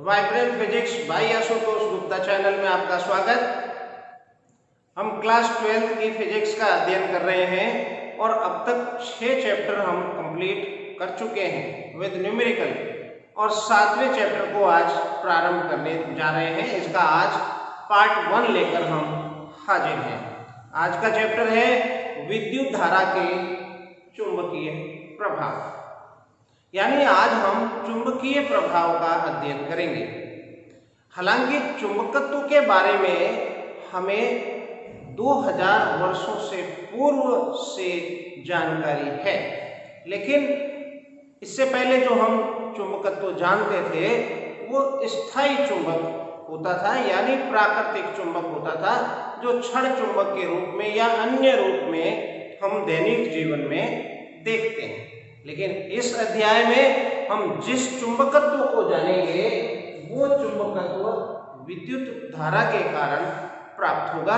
Vibrant physics bye Ashutosh Gupta channel में आपका स्वागत। हम क्लास 12th की फिजिक्स का अध्ययन कर रहे हैं और अब तक 6 चैप्टर हम कंप्लीट कर चुके हैं विद न्यूमेरिकल और 7वें चैप्टर को आज प्रारंभ करने जा रहे हैं। इसका आज पार्ट 1 लेकर हम हाजिर हैं। आज का चैप्टर है विद्युत धारा के चुंबकीय प्रभाव, यानी आज हम चुंबकीय प्रभाव का अध्ययन करेंगे। हालांकि चुंबकत्व के बारे में हमें 2000 वर्षों से पूर्व से जानकारी है, लेकिन इससे पहले जो हम चुंबकत्व जानते थे वो स्थायी चुंबक होता था, यानी प्राकृतिक चुंबक होता था, जो क्षण चुंबक के रूप में या अन्य रूप में हम दैनिक जीवन में देखते हैं। लेकिन इस अध्याय में हम जिस चुंबकत्व को जानेंगे वो चुंबकत्व विद्युत धारा के कारण प्राप्त होगा,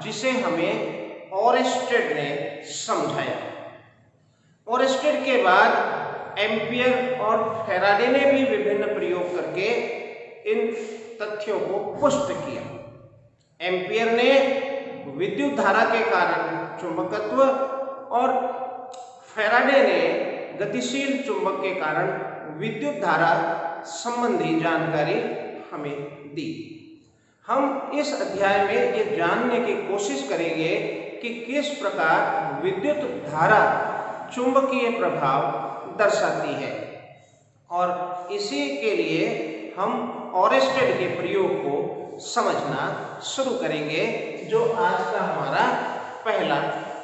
जिसे हमें ओरेस्टेड ने समझाया। ओरेस्टेड के बाद एम्पियर और फैराडे ने भी विभिन्न प्रयोग करके इन तथ्यों को पुष्ट किया। एम्पियर ने विद्युत धारा के कारण चुंबकत्व और फैराडे ने गतिशील चुंबक के कारण विद्युत धारा संबंधी जानकारी हमें दी। हम इस अध्याय में ये जानने की कोशिश करेंगे कि किस प्रकार विद्युत धारा चुंबकीय प्रभाव दर्शाती है, और इसी के लिए हम ओरेस्टेड के प्रयोग को समझना शुरू करेंगे, जो आज का हमारा पहला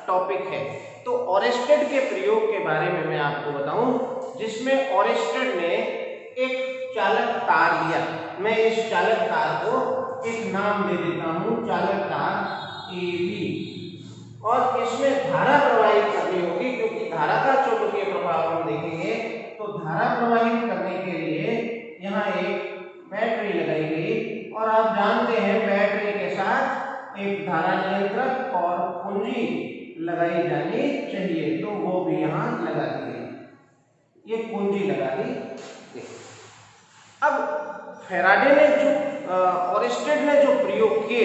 टॉपिक है। तो ओरेस्टेड के प्रयोग के बारे में मैं आपको बताऊं, जिसमें ओरेस्टेड ने एक चालक तार लिया। मैं इस चालक तार को एक नाम दे देता हूं, चालक तार AB, और इसमें धारा प्रवाहित करनी होगी, क्योंकि धारा का चुंबकीय प्रभाव हम देखेंगे। तो धारा प्रवाहित करने के लिए यहाँ एक बैटरी लगाई गई, और आप जानते हैं बैटरी के साथ एक धारा नियंत्रक और कुंजी लगाई जानी चाहिए, तो वो भी यहाँ लगा दी गई, ये कुंजी लगा दी गई। अब फैराडे ने जो ओरेस्टेड ने जो प्रयोग किए,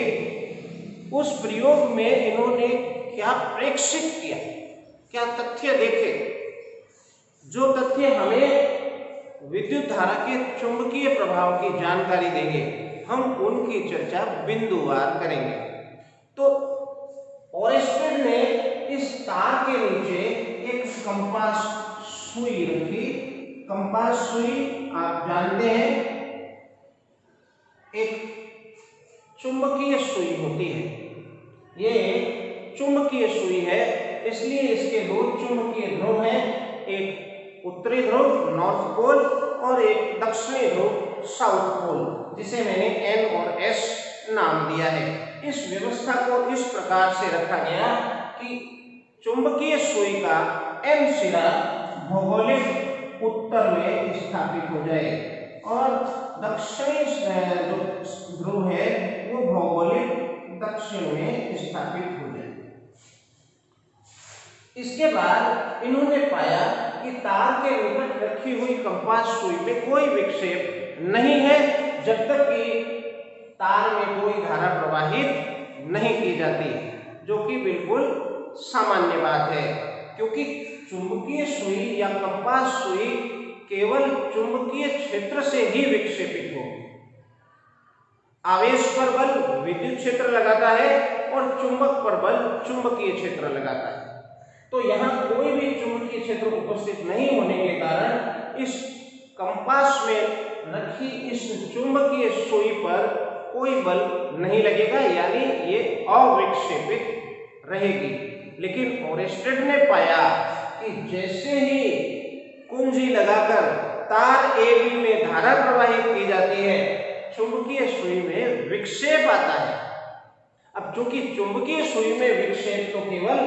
उस प्रयोग में इन्होंने क्या प्रेक्षित किया, क्या तथ्य देखे, जो तथ्य हमें विद्युत धारा के चुंबकीय प्रभाव की जानकारी देंगे, हम उनकी चर्चा बिंदुवार करेंगे। तो ओरेस्टेड ने इस तार के नीचे एक कंपास सुई रखी। कंपास सुई आप जानते हैं एक चुंबकीय सुई होती है, ये चुंबकीय सुई है, इसलिए इसके दो चुंबकीय ध्रुव हैं, एक उत्तरी ध्रुव नॉर्थ पोल और एक दक्षिणी ध्रुव साउथ पोल, जिसे मैंने N और S नाम दिया है। इस व्यवस्था को इस प्रकार से रखा गया कि चुंबकीय सुई का N सिरा भौगोलिक उत्तर में स्थापित हो जाए और दक्षिणी जो ध्रुव है वो भौगोलिक दक्षिण में स्थापित हो जाए। इसके बाद इन्होंने पाया कि तार के निकट रखी हुई कंपास सुई में कोई विक्षेप नहीं है, जब तक कि तार में कोई धारा प्रवाहित नहीं की जाती, जो कि बिल्कुल सामान्य बात है, क्योंकि चुंबकीय सुई या कंपास सुई केवल चुंबकीय क्षेत्र से ही विक्षेपित होगी। आवेश पर बल विद्युत क्षेत्र लगाता है और चुंबक पर बल चुंबकीय क्षेत्र लगाता है। तो यहाँ कोई भी चुंबकीय क्षेत्र उपस्थित नहीं होने के कारण इस कंपास में रखी इस चुंबकीय सुई पर कोई बल नहीं लगेगा, यानी ये अविक्षेपित रहेगी। लेकिन ओरेस्टेड ने पाया कि जैसे ही कुंजी लगाकर तार AB में धारा प्रवाहित की जाती है, चुंबकीय सुई में विक्षेप आता है। अब चूंकि चुंबकीय सुई में विक्षेप तो केवल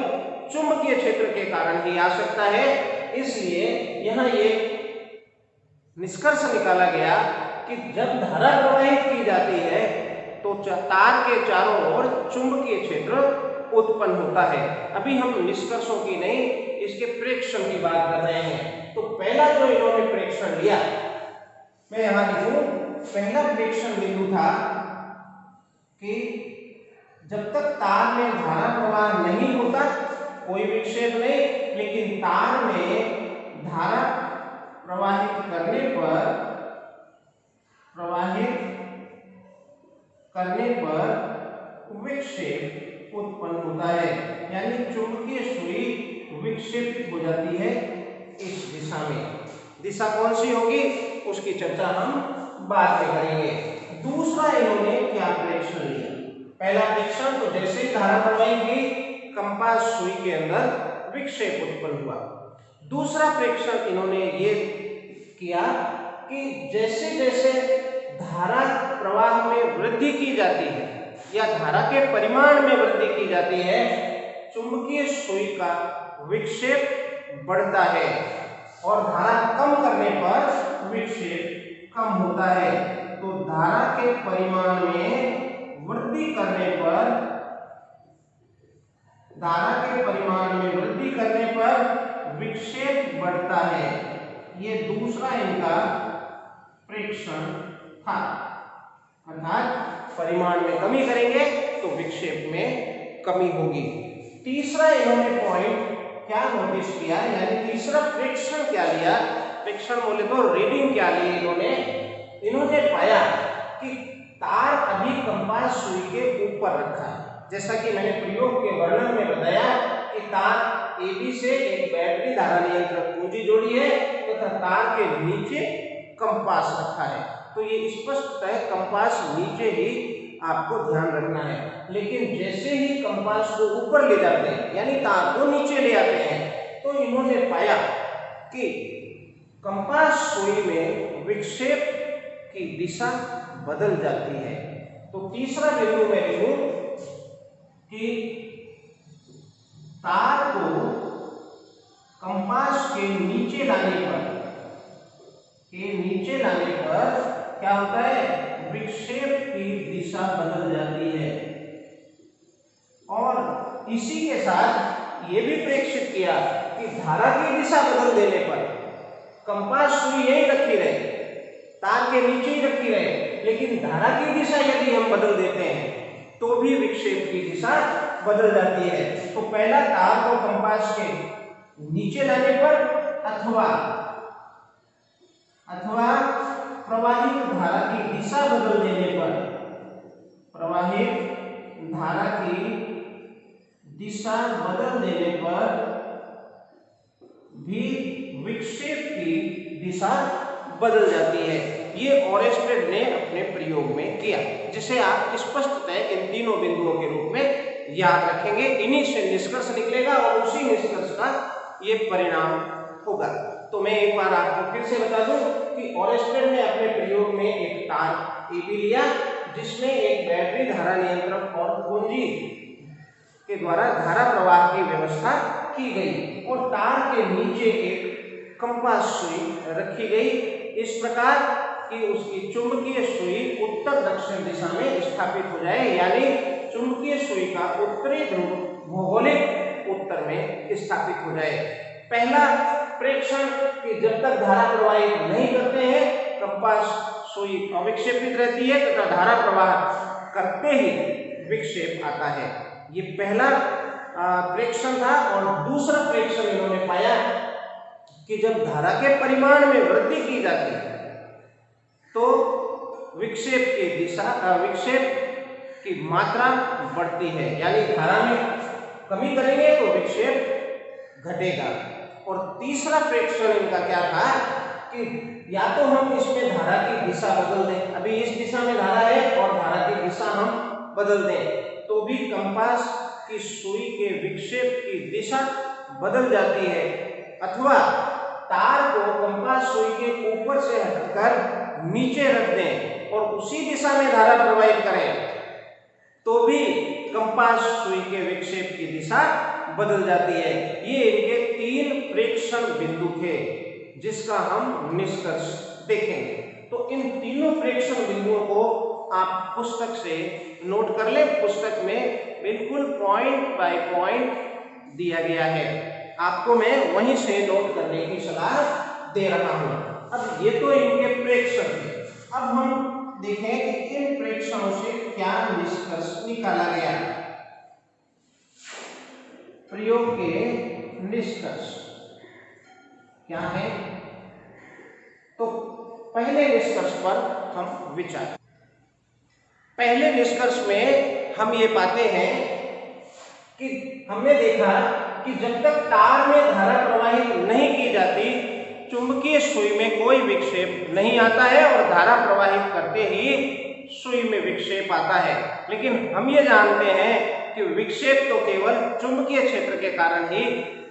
चुंबकीय क्षेत्र के कारण ही आ सकता है, इसलिए यहाँ ये निष्कर्ष निकाला गया कि जब धारा प्रवाहित की जाती है तो तार के चारों ओर चुंबकीय क्षेत्र उत्पन्न होता है। अभी हम निष्कर्षों की नहीं, इसके प्रेक्षण की बात कर रहे हैं। तो पहला जो इन्होंने प्रेक्षण लिया, मैं यहाँ लिखूं पहला प्रेक्षण बिंदु था कि जब तक तार में धारा प्रवाह नहीं होता कोई विक्षेप नहीं, लेकिन तार में धारा प्रवाहित करने पर विक्षेप उत्पन्न होता है, यानी चुंबकीय सुई विक्षेपित हो जाती है इस दिशा में। दिशा कौन सी होगी उसकी चर्चा हम बाद में करेंगे। दूसरा इन्होंने क्या प्रेक्षण लिया? पहला प्रेक्षण तो जैसे ही धारा प्रवाहित हुई कंपास सुई के अंदर विक्षेप उत्पन्न हुआ। दूसरा प्रेक्षण इन्होंने ये किया कि जैसे जैसे धारा प्रवाह में वृद्धि की जाती है या धारा के परिमाण में वृद्धि की जाती है, चुंबकीय सुई का विक्षेप बढ़ता है और धारा कम करने पर विक्षेप कम होता है। तो धारा के परिमाण में वृद्धि करने पर विक्षेप बढ़ता है। ये दूसरा इनका प्रेक्षण था, अर्थात परिमाण में कमी करेंगे तो विक्षेप में कमी होगी। तीसरा इन्होंने पॉइंट क्या नोटिस किया, यानी तीसरा प्रेक्षण क्या लिया? प्रेक्षण बोले तो रीडिंग क्या ली इन्होंने पाया कि तार अभी कंपास सुई के ऊपर रखा है। जैसा कि मैंने प्रयोग के वर्णन में बताया कि तार AB से एक बैटरी धारा नियंत्रक कुंजी जोड़ी है तथा तो तार के नीचे कंपास रखा है। तो ये स्पष्ट है कंपास नीचे ही आपको ध्यान रखना है। लेकिन जैसे ही कंपास को ऊपर ले जाते हैं यानी तार को नीचे ले आते हैं तो इन्होंने पाया कि कंपास सुई में विक्षेप की दिशा बदल जाती है। तो तीसरा बिंदु मैं लिखूं कि तार को कंपास के नीचे लाने पर क्या होता है? विक्षेप की दिशा बदल जाती है। और इसी के साथ ये भी प्रेक्षित किया कि धारा की दिशा बदल देने पर कंपास सुई यहीं रखी रहे, तार के नीचे ही रखी रहे, लेकिन धारा की दिशा यदि हम बदल देते हैं तो भी विक्षेप की दिशा बदल जाती है। तो पहला तार को कंपास के नीचे लाने पर अथवा प्रवाहित धारा की दिशा बदल देने पर भी विक्षेप की दिशा बदल जाती है। ये ऑरेस्टेड ने अपने प्रयोग में किया, जिसे आप स्पष्टतः इन तीनों बिंदुओं के रूप में याद रखेंगे। इन्हीं से निष्कर्ष निकलेगा और उसी निष्कर्ष का ये परिणाम होगा। तो मैं एक बार आपको फिर से बता दूं कि ऑरेस्टेड ने अपने प्रयोग में एक तार AB लिया जिसमें एक बैटरी धारा नियंत्रक और कुंजी के द्वारा धारा प्रवाह की व्यवस्था की गई और तार के नीचे एक कंपास सुई रखी गई इस प्रकार कि उसकी चुंबकीय सुई उत्तर दक्षिण दिशा में स्थापित हो जाए, यानी चुंबकीय सुई का उत्तरी ध्रुव भौगोलिक उत्तर में स्थापित हो जाए। पहला प्रेक्षण कि जब तक धारा प्रवाहित नहीं करते हैं कंपास सुई अविक्षेपित रहती है तथा धारा प्रवाह करते ही विक्षेप आता है। ये पहला प्रेक्षण था। और दूसरा प्रेक्षण इन्होंने पाया कि जब धारा के परिमाण में वृद्धि की जाती है तो विक्षेप की मात्रा बढ़ती है, यानी धारा में कमी करेंगे तो विक्षेप घटेगा। और तीसरा प्रेक्षण इनका क्या था कि या तो हम इसमें धारा की दिशा बदल दें, अभी इस दिशा में धारा है और धारा की दिशा हम बदल दें तो भी कंपास की सुई के विक्षेप की दिशा बदल जाती है, अथवा तार को कंपास सुई के ऊपर से हटकर नीचे रख दें और उसी दिशा में धारा प्रवाहित करें तो भी कंपास सुई के विक्षेप की दिशा बदल जाती है। ये इनके 3 प्रेक्षण बिंदु थे जिसका हम निष्कर्ष देखेंगे। तो इन तीनों प्रेक्षण बिंदुओं को आप पुस्तक से नोट कर लें। पुस्तक में बिल्कुल पॉइंट बाय पॉइंट दिया गया है, आपको मैं वहीं से नोट करने की सलाह दे रहा हूं। अब ये तो इनके प्रेक्षण थे। अब हम देखें कि इन प्रेक्षणों से क्या निष्कर्ष निकाला गया। प्रयोग के निष्कर्ष क्या है, तो पहले निष्कर्ष पर हम विचार। पहले निष्कर्ष में हम ये पाते हैं कि हमने देखा कि जब तक तार में धारा प्रवाहित नहीं की जाती, चुंबकीय सुई में कोई विक्षेप नहीं आता है और धारा प्रवाहित करते ही सुई में विक्षेप आता है। लेकिन हम ये जानते हैं कि विक्षेप तो केवल चुंबकीय क्षेत्र के कारण ही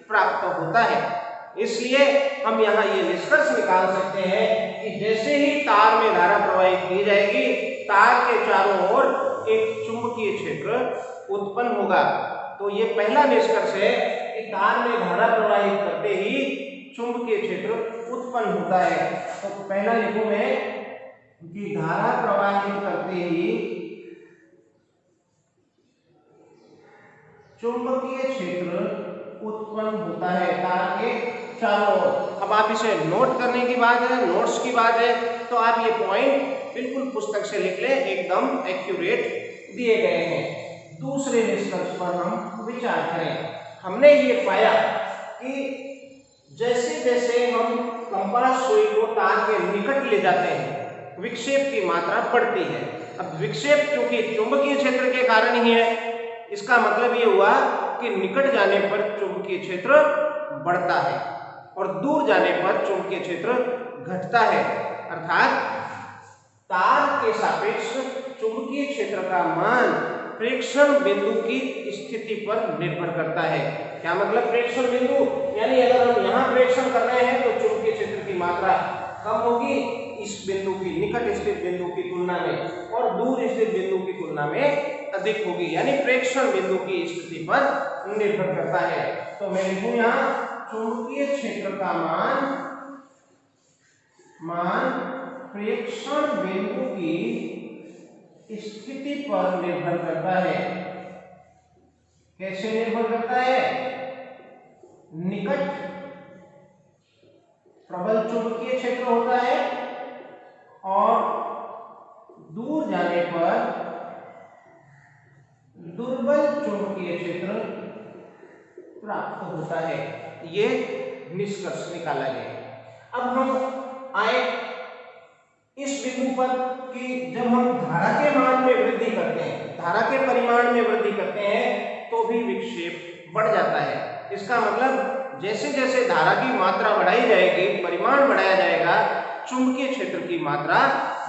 प्राप्त होता है। इसलिए हम यहाँ ये निष्कर्ष निकाल सकते हैं कि जैसे ही तार में धारा प्रवाहित की जाएगी, तार के चारों ओर एक चुंबकीय क्षेत्र उत्पन्न होगा। तो ये पहला निष्कर्ष है कि तार में धारा प्रवाहित करते ही चुंबकीय क्षेत्र उत्पन्न होता है। तो पहला लिखूं मैं कि धारा प्रवाहित करते ही चुंबकीय क्षेत्र उत्पन्न होता है तार के चारों ओर। अब आप इसे नोट करने की बात है, नोट्स की बात है, तो आप ये पॉइंट बिल्कुल पुस्तक से लिख लें, एकदम एक्यूरेट दिए गए हैं। दूसरे निष्कर्ष पर हम विचार करें। हमने ये पाया कि जैसे जैसे हम कंपास सुई को तार के निकट ले जाते हैं, विक्षेप की मात्रा बढ़ती है। अब विक्षेप क्योंकि चुंबकीय क्षेत्र के कारण ही है, इसका मतलब ये हुआ कि निकट जाने पर चुंबकीय क्षेत्र बढ़ता है और दूर जाने पर चुंबकीय क्षेत्र घटता है। अर्थात तार के सापेक्ष चुंबकीय क्षेत्र का मान प्रेक्षण बिंदु की स्थिति पर निर्भर करता है। क्या मतलब प्रेक्षण बिंदु? यानी अगर हम यहाँ प्रेक्षण कर रहे हैं तो चुंबकीय क्षेत्र की मात्रा कम होगी इस बिंदु की, निकट स्थित बिंदु की तुलना में, और दूर स्थित बिंदु की तुलना में अधिक होगी। यानी प्रेक्षण बिंदु की स्थिति पर निर्भर करता है। तो मैं लिखूं यहाँ चुंबकीय क्षेत्र का मान प्रेक्षण बिंदु की स्थिति पर निर्भर करता है। कैसे निर्भर करता है? निकट प्रबल चुंबकीय क्षेत्र होता है और दूर जाने पर दुर्बल चुंबकीय क्षेत्र प्राप्त होता है। ये निष्कर्ष निकाला गया। अब हम आए इस बिंदु पर कि जब हम धारा के मान में वृद्धि करते हैं, धारा के परिमाण में वृद्धि करते हैं, तो भी विक्षेप बढ़ जाता है। इसका मतलब जैसे जैसे धारा की मात्रा बढ़ाई जाएगी, परिमाण बढ़ाया जाएगा, चुंबकीय क्षेत्र की मात्रा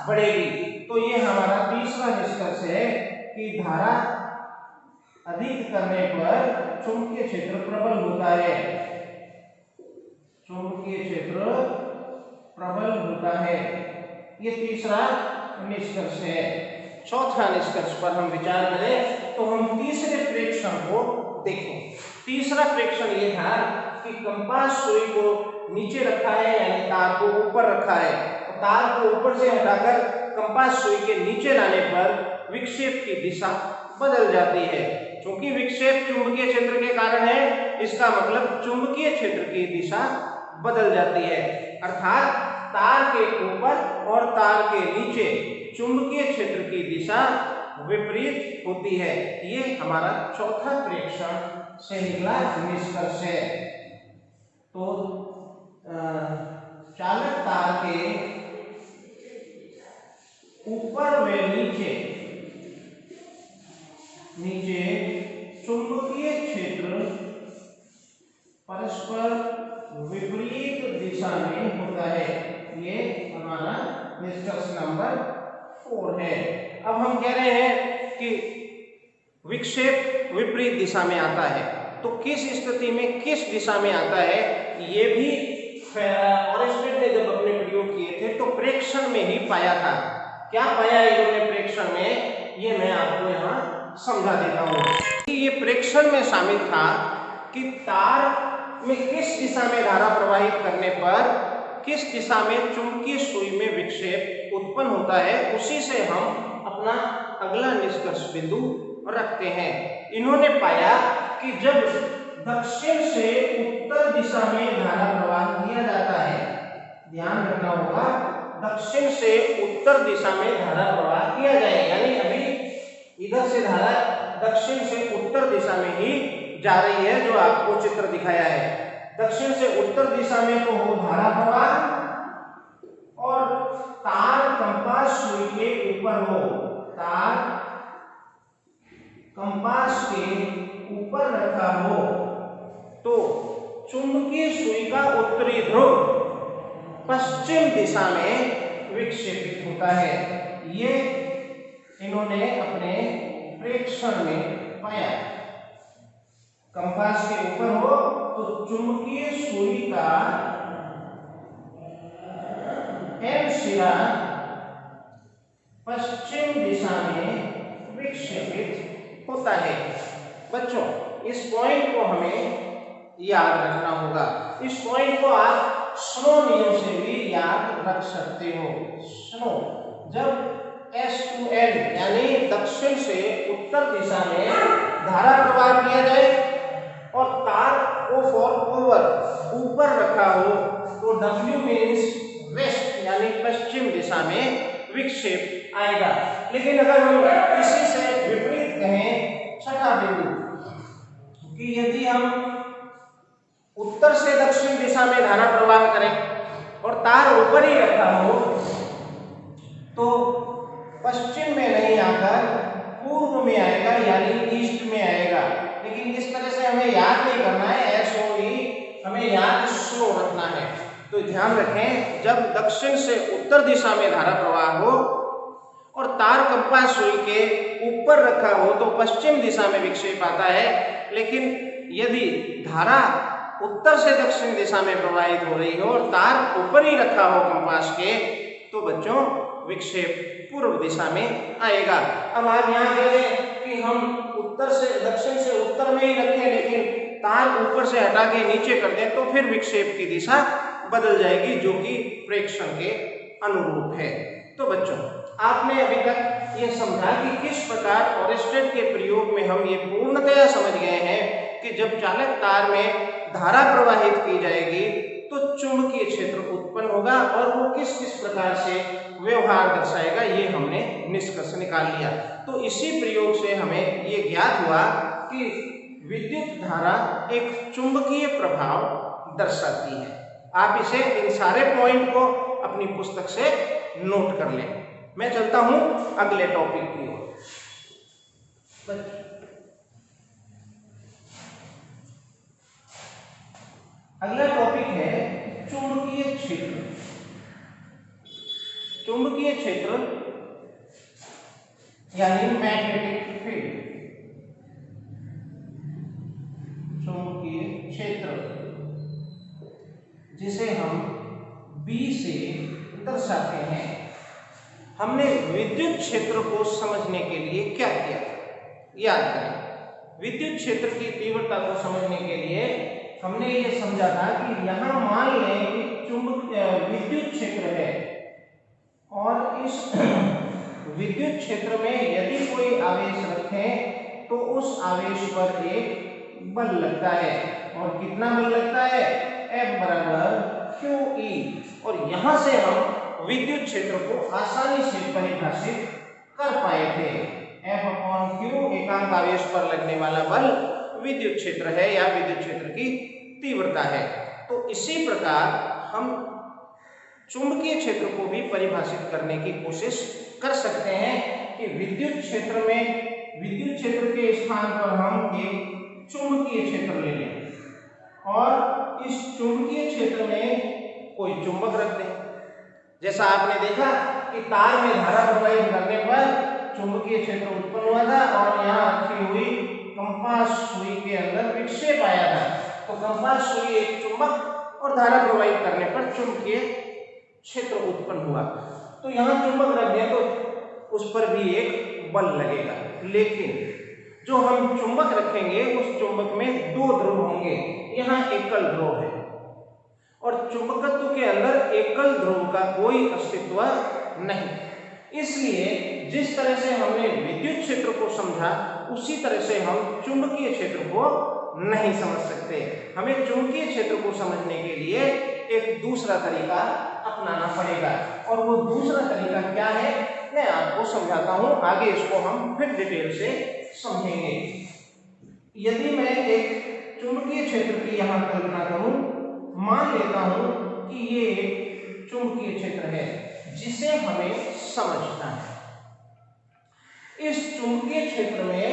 बढ़ेगी। तो ये हमारा तीसरा निष्कर्ष है कि धारा अधिक करने पर चुंबकीय क्षेत्र प्रबल होता है। चुंबकीय क्षेत्र प्रबल होता है। ये तीसरा निष्कर्ष है। चौथा निष्कर्ष पर हम विचार करें तो हम तीसरे प्रेक्षण को देखें। तीसरा प्रेक्षण ये था कि कंपास सुई को नीचे रखा है, यानी तार को ऊपर रखा है, और तार को ऊपर से हटाकर कंपास सुई के नीचे लाने पर विक्षेप की दिशा बदल जाती है। क्योंकि विक्षेप चुंबकीय क्षेत्र के कारण है, इसका मतलब चुंबकीय क्षेत्र की दिशा बदल जाती है। अर्थात तार के ऊपर और तार के नीचे चुंबकीय क्षेत्र की दिशा विपरीत होती है। ये हमारा चौथा प्रेक्षण से निकला निष्कर्ष है। तो चालक तार के ऊपर व नीचे चुंबकीय क्षेत्र परस्पर विपरीत दिशा में होता है। ये हमारा निष्कर्ष नंबर 4 है। अब हम कह रहे हैं कि विक्षेप विपरीत दिशा में आता है, तो किस स्थिति में किस दिशा में आता है, ये भी ऑरेस्टेड ने जब अपने प्रयोग किए थे तो प्रेक्षण में ही पाया था। क्या पाया इन्होंने प्रेक्षण में, ये मैं आपको यहाँ समझा देता हूँ। ये प्रेक्षण में शामिल था कि तार में किस दिशा में धारा प्रवाहित करने पर किस दिशा में चुंबकीय सुई में विक्षेप उत्पन्न होता है, उसी से हम अपना अगला निष्कर्ष बिंदु रखते हैं। इन्होंने पाया कि जब दक्षिण से उत्तर दिशा में धारा प्रवाह किया जाता है, ध्यान रखना होगा, दक्षिण से उत्तर दिशा में धारा प्रवाह किया जाए, यानी अभी इधर से धारा दक्षिण से उत्तर दिशा में ही जा रही है, जो आपको चित्र दिखाया है। दक्षिण से उत्तर दिशा में तो हो धारा प्रवाह और तार कंपास सुई के ऊपर हो, तार कंपास के ऊपर रखा हो तो चुंबकीय सुई का उत्तरी ध्रुव पश्चिम दिशा में विक्षेपित होता है। ये इन्होंने अपने प्रेक्षण में पाया। कंपास के ऊपर हो तो चुंबकीय सुई का एम सिरा पश्चिम दिशा में विक्षेपित होता है। बच्चों, इस पॉइंट को हमें याद रखना होगा। इस पॉइंट को आप स्नो नियम से भी याद रख सकते हो। स्नो, जब S2N यानी दक्षिण से उत्तर दिशा में धारा प्रवाह किया जाए और तार O फॉर ओवर ऊपर रखा हो तो W मीन्स वेस्ट यानी पश्चिम दिशा में विक्षेप आएगा। लेकिन अगर हम इसी से विपरीत कहें, छठा बिंदु, कि यदि हम उत्तर से दक्षिण दिशा में धारा प्रवाह करें और तार ऊपर ही रखा हो तो पश्चिम में नहीं आकर पूर्व में आएगा, यानी ईस्ट में आएगा। लेकिन इस तरह से हमें याद नहीं करना है, SOE हमें याद स्लो रखना है। तो ध्यान रखें, जब दक्षिण से उत्तर दिशा में धारा प्रवाह हो और तार कंपास सुई के ऊपर रखा हो तो पश्चिम दिशा में विक्षेप आता है। लेकिन यदि धारा उत्तर से दक्षिण दिशा में प्रवाहित हो रही हो और तार ऊपर ही रखा हो कंपास के, तो बच्चों विक्षेप पूर्व दिशा में आएगा। अब आप यहाँ कह दें कि हम उत्तर से दक्षिण से उत्तर में ही रखें लेकिन तार ऊपर से हटा के नीचे कर दें, तो फिर विक्षेप की दिशा बदल जाएगी, जो कि प्रेक्षण के अनुरूप है। तो बच्चों, आपने अभी तक ये समझा कि किस प्रकार ओरेस्टेड के प्रयोग में हम ये पूर्णतया समझ गए हैं कि जब चालक तार में धारा प्रवाहित की जाएगी तो चुंबकीय क्षेत्र उत्पन्न होगा और वो किस किस प्रकार से व्यवहार दर्शाएगा, ये हमने निष्कर्ष निकाल लिया। तो इसी प्रयोग से हमें ये ज्ञात हुआ कि विद्युत धारा एक चुंबकीय प्रभाव दर्शाती है। आप इसे, इन सारे पॉइंट को अपनी पुस्तक से नोट कर लें। मैं चलता हूं अगले टॉपिक की ओर। अगला टॉपिक है चुंबकीय क्षेत्र। चुंबकीय क्षेत्र यानी मैग्नेटिक फील्ड। चुंबकीय क्षेत्र जिसे हम B से दर्शाते हैं। हमने विद्युत क्षेत्र को समझने के लिए क्या किया, याद करें। विद्युत क्षेत्र की तीव्रता को समझने के लिए हमने ये समझा था कि यहाँ मान लें कि विद्युत क्षेत्र है और इस विद्युत क्षेत्र में यदि कोई आवेश रखें तो उस आवेश पर एक बल लगता है। और कितना बल लगता है? F बराबर QE। और यहाँ से हम विद्युत क्षेत्र को आसानी से परिभाषित कर पाए थे। F/Q एकांक आवेश पर लगने वाला बल विद्युत क्षेत्र है या विद्युत क्षेत्र की तीव्रता है। तो इसी प्रकार हम चुंबकीय क्षेत्र को भी परिभाषित करने की कोशिश कर सकते हैं कि विद्युत क्षेत्र में, विद्युत क्षेत्र के स्थान पर हम एक चुंबकीय क्षेत्र ले लें और इस चुंबकीय क्षेत्र में कोई चुंबक रख दें। जैसा आपने देखा कि तार में धारा प्रवाहित करने पर चुंबकीय क्षेत्र उत्पन्न हुआ था और यहाँ रखी हुई कंपास सुई के अंदर विक्षेप आया था। तो कंपास सुई एक चुंबक और धारा प्रवाहित करने पर चुंबकीय क्षेत्र उत्पन्न हुआ। तो यहाँ चुंबक रख दिया तो उस पर भी एक बल लगेगा। लेकिन जो हम चुंबक रखेंगे उस चुंबक में दो ध्रुव होंगे, यहाँ एकल ध्रुव है और चुंबकत्व के अंदर एकल ध्रुव का कोई अस्तित्व नहीं। इसलिए जिस तरह से हमने विद्युत क्षेत्र को समझा उसी तरह से हम चुंबकीय क्षेत्र को नहीं समझ सकते। हमें चुंबकीय क्षेत्र को समझने के लिए एक दूसरा तरीका अपनाना पड़ेगा। और वो दूसरा तरीका क्या है मैं आपको समझाता हूं, आगे इसको हम फिर डिटेल से समझेंगे। यदि मैं एक चुंबकीय क्षेत्र की यहां कल्पना करूं, मान लेता हूं कि ये एक चुंबकीय क्षेत्र है जिसे हमें समझना है। इस चुंबकीय क्षेत्र में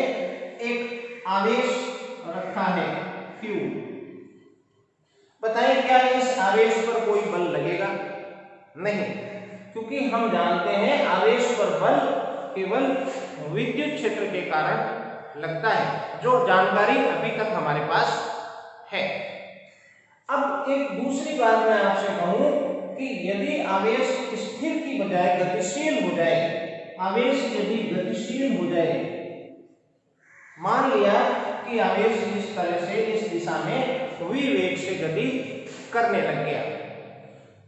एक आवेश रखा है Q। बताएं क्या इस आवेश पर कोई बल लगेगा? नहीं, क्योंकि हम जानते हैं आवेश पर बल केवल विद्युत क्षेत्र के कारण लगता है, जो जानकारी अभी तक हमारे पास है। अब एक दूसरी बात मैं आपसे कहूं कि यदि आवेश स्थिर की बजाय गतिशील हो जाए, आवेश यदि गतिशील हो जाए, मान लिया कि आवेश इस तरह से इस दिशा में v वेग से गति करने लग गया,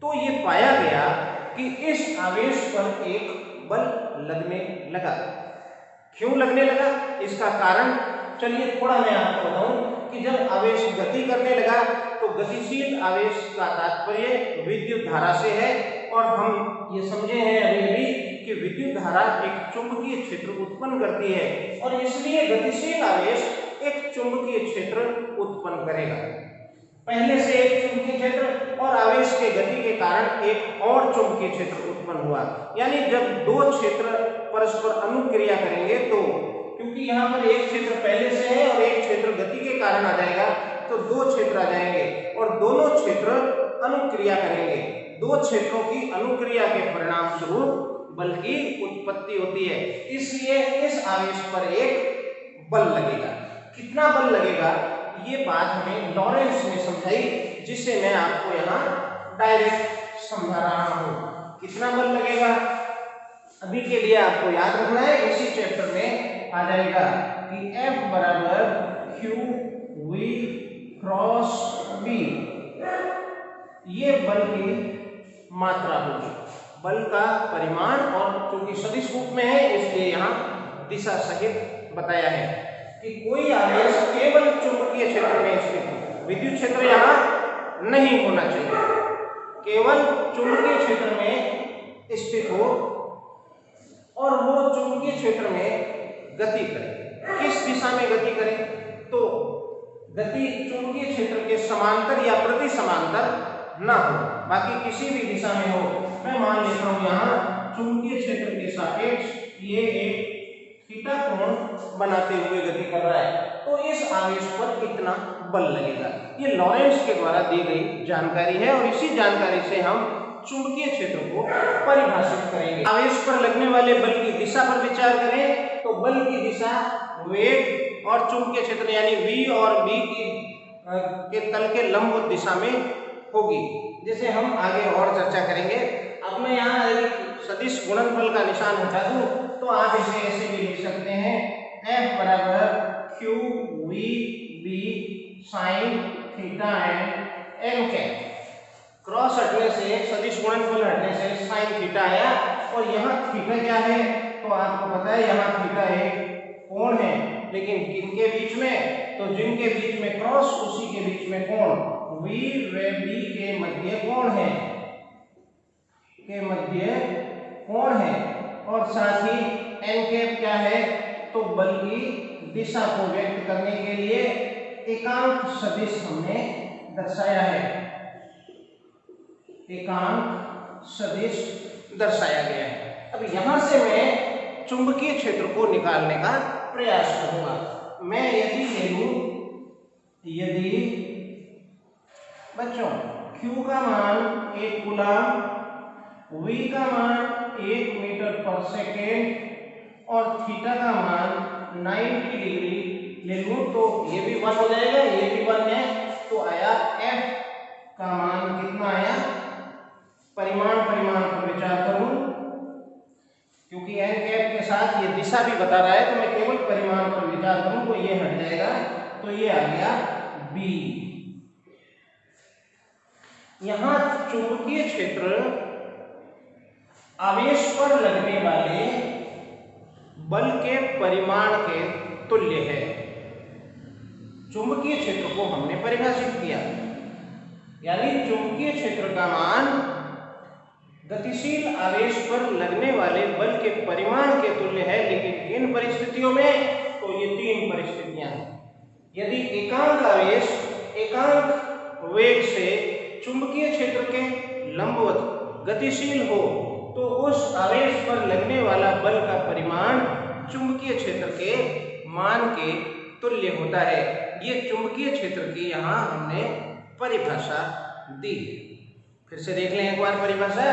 तो ये पाया गया कि इस आवेश पर एक बल लगने लगा। क्यों लगने लगा? इसका कारण चलिए थोड़ा मैं आपको बताऊं कि जब आवेश गति करने लगा तो गतिशील आवेश का तात्पर्य विद्युत धारा से है, और हम ये समझे हैं अभी कि विद्युत धारा एक चुंबकीय क्षेत्र उत्पन्न करती है, और इसलिए गतिशील आवेश एक चुंबकीय क्षेत्र उत्पन्न करेगा। पहले से एक चुंबकीय क्षेत्र और आवेश के गति के कारण एक और चुंबकीय क्षेत्र उत्पन्न हुआ। यानी जब दो क्षेत्र परस्पर अनुक्रिया करेंगे, तो क्योंकि यहाँ पर एक क्षेत्र पहले से है और एक क्षेत्र गति के कारण आ जाएगा, तो दो क्षेत्र आ जाएंगे और दोनों क्षेत्र अनुक्रिया करेंगे। दो क्षेत्रों की अनुक्रिया के परिणाम स्वरूप बल की उत्पत्ति होती है। इसलिए इस आवेश पर एक बल लगेगा। कितना बल लगेगा ये बात हमें लॉरेंट्ज ने समझाई, जिसे मैं आपको यहाँ डायरेक्ट समझा रहा हूँ। कितना बल लगेगा अभी के लिए आपको याद रखना है, इसी चैप्टर में आ जाएगा कि F बराबर Q V क्रॉस B, ये बल की मात्रा होगी, बल का परिमाण, और चूंकि सदिश रूप में है इसलिए यहाँ दिशा सहित बताया है कि कोई आवेश केवल चुंबकीय क्षेत्र में स्थित हो, विद्युत क्षेत्र यहाँ नहीं होना चाहिए, केवल चुंबकीय क्षेत्र में स्थित हो और वो चुंबकीय क्षेत्र में गति करे। किस दिशा में गति करे? तो गति चुंबकीय क्षेत्र के समांतर या प्रति समांतर ना हो, बाकी किसी भी दिशा में हो। मैं मान लेता हूं यहाँ चुंबकीय क्षेत्र के सापेक्ष ये एक थीटा कोण बनाते हुए गति कर रहा है, तो इस आवेश पर कितना बल लगेगा, ये लॉरेंट्ज के द्वारा दी गई जानकारी है, और इसी जानकारी से हम चुंबकीय क्षेत्र को परिभाषित करेंगे। आवेश पर लगने वाले बल की दिशा पर विचार करें तो बल की दिशा वेग और चुंबकीय क्षेत्र यानी V और B के तल के लंबवत दिशा में होगी, जिसे हम आगे और चर्चा करेंगे। अब मैं यहाँ एक सदिश गुणनफल का निशान हटा दूं तो आप इसे ऐसे भी लिख सकते हैं, F बराबर Q V B sine theta and n cap. Cross हटने से, सदिश गुणनफल हटने से साइन थीटा आया, और यहाँ थीटा क्या है तो आपको पता है यहाँ थीटा एक कोण है, लेकिन किनके बीच में? तो जिनके बीच में क्रॉस उसी के बीच में कोण, V व B के मध्य कोण है, और साथ ही n कैप क्या है तो बल की दिशा को व्यक्त करने के लिए एकांक सदिश हमने दर्शाया है, एकांक सदिश दर्शाया गया है। अब यहां से मैं चुंबकीय क्षेत्र को निकालने का प्रयास करूंगा। मैं यदि ले लूं, यदि बच्चों Q का मान 1 कूलम, V का मान 1 मीटर पर सेकेंड और थीटा का मान 90 डिग्री ले लूं तो ये भी 1 हो जाएगा, ये भी 1 है, तो आया F का मान कितना आया? परिमाण पर विचार करूं, क्योंकि n कैप के साथ ये दिशा भी बता रहा है, तो मैं केवल परिमाण पर विचार करूं तो ये हट जाएगा, तो ये आ गया B। यहां चुंबकीय क्षेत्र आवेश पर लगने वाले बल के परिमाण के तुल्य है। चुंबकीय क्षेत्र को हमने परिभाषित किया, यानी चुंबकीय क्षेत्र का मान गतिशील आवेश पर लगने वाले बल के परिमाण के तुल्य है, लेकिन किन परिस्थितियों में? तो ये 3 परिस्थितियां हैं। यदि एकांक आवेश एकांक वेग से चुंबकीय क्षेत्र के लंबवत गतिशील हो तो उस आवेश पर लगने वाला बल का परिमाण चुंबकीय क्षेत्र के मान के तुल्य होता है। ये चुंबकीय क्षेत्र की यहाँ हमने परिभाषा दी। फिर से देख लें एक बार परिभाषा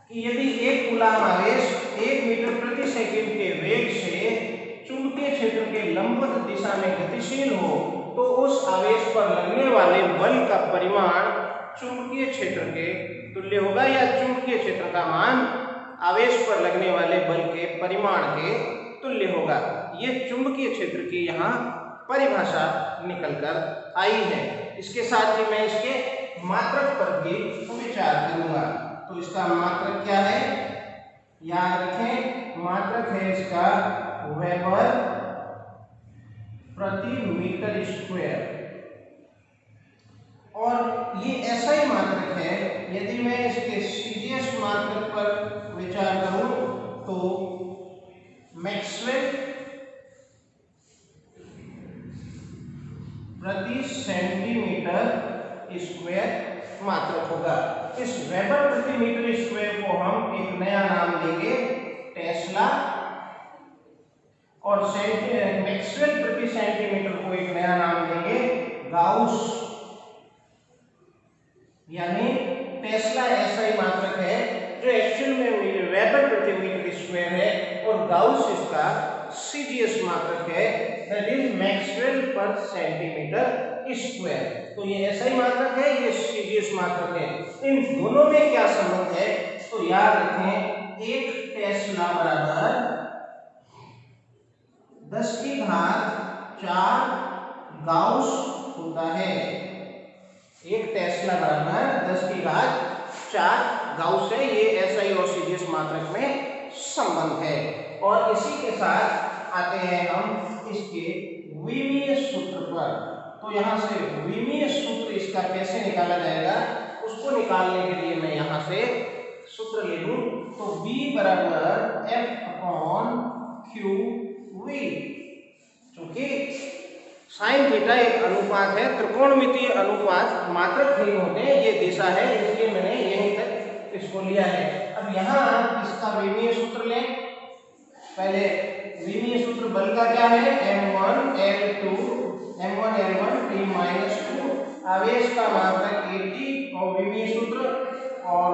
कि यदि एक कूलाम आवेश 1 मीटर प्रति सेकंड के वेग से चुंबकीय क्षेत्र के लंबवत दिशा में गतिशील हो तो उस आवेश पर लगने वाले बल का परिमाण चुंबकीय क्षेत्र के तुल्य होगा, या चुंबकीय क्षेत्र का मान आवेश पर लगने वाले बल के परिमाण के तुल्य होगा। ये चुंबकीय क्षेत्र की यहाँ परिभाषा निकलकर आई है। इसके साथ ही मैं इसके मात्रक पर भी विचार करूंगा। तो इसका मात्रक क्या है? याद रखें, मात्रक है इसका वेबर प्रति मीटर स्क्वायर, और ये ऐसा ही मात्रक है। यदि मैं इसके सीजीएस मात्रक पर विचार करूं तो मैक्सवेल प्रति सेंटीमीटर स्क्वायर मात्रक होगा। इस वेबर प्रति मीटर स्क्वायर को हम एक नया नाम देंगे टेस्ला, और मैक्सवेल प्रति सेंटीमीटर को एक नया नाम देंगे गाउस। यानी टेस्ला ऐसा ही मात्रक है जो एक्चुअल में वेबर प्रति मीटर स्क्वायर है, और गाउस इसका सीजीएस मात्रक है, दैट इज मैक्सवेल पर सेंटीमीटर स्क्वायर। तो ये ऐसा ही मात्रक है, ये सीजीएस मात्रक है। इन दोनों में क्या संबंध है? तो याद रखें, एक टेस्ला बराबर 10⁴ गाउस होता है। एक टेस्ला बराबर 10⁴ गाउस है। ये एसआई और सीजीएस मात्रक में संबंध है। और इसी के साथ आते हैं हम इसके विमीय सूत्र पर। तो यहाँ से विमीय सूत्र इसका कैसे निकाला जाएगा, उसको निकालने के लिए मैं यहाँ से सूत्र ले लूं। तो V बराबर F/Q_V, क्योंकि साइन थीटा एक अनुपात है, त्रिकोणमितीय अनुपात मात्रक नहीं होते, ये दिशा है, इसलिए मैंने यहीं तक इसको लिया है। अब यहाँ इसका विमीय सूत्र लें। पहले विमीय सूत्र बल का क्या है? M1L1 T-2, आवेश का मात्रक AT और विमीय सूत्र, और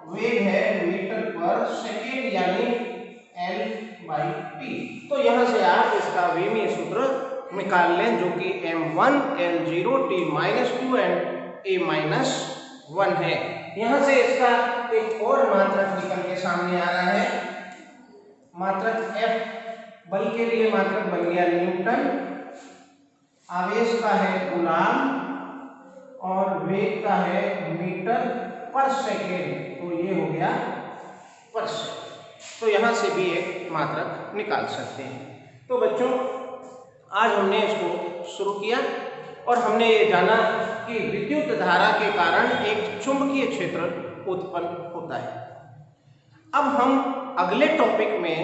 वेग है मीटर पर सेकेंड यानी L/T। तो यहाँ से आप इसका विमीय सूत्र निकाल लें, जो कि M1L0 T-2 एंड A-1 है। यहाँ से इसका एक और मात्रक निकल के सामने आ रहा है। मात्रक F बल के लिए मात्रक बन गया न्यूटन, आवेश का है कूलाम, और वेग का है मीटर पर सेकेंड, तो ये हो गया पर सेकेंड। तो यहाँ से भी एक मात्रक निकाल सकते हैं। तो बच्चों, आज हमने इसको शुरू किया और हमने ये जाना कि विद्युत धारा के कारण एक चुंबकीय क्षेत्र उत्पन्न होता है। अब हम अगले टॉपिक में,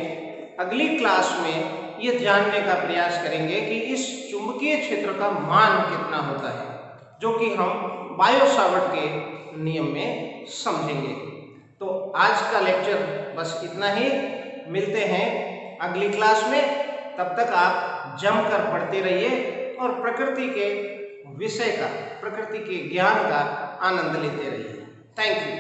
अगली क्लास में ये जानने का प्रयास करेंगे कि इस चुंबकीय क्षेत्र का मान कितना होता है, जो कि हम बायो-सावर्ट के नियम में समझेंगे। तो आज का लेक्चर बस इतना ही। मिलते हैं अगली क्लास में। तब तक आप जमकर पढ़ते रहिए और प्रकृति के विषय का, प्रकृति के ज्ञान का आनंद लेते रहिए। Thank you.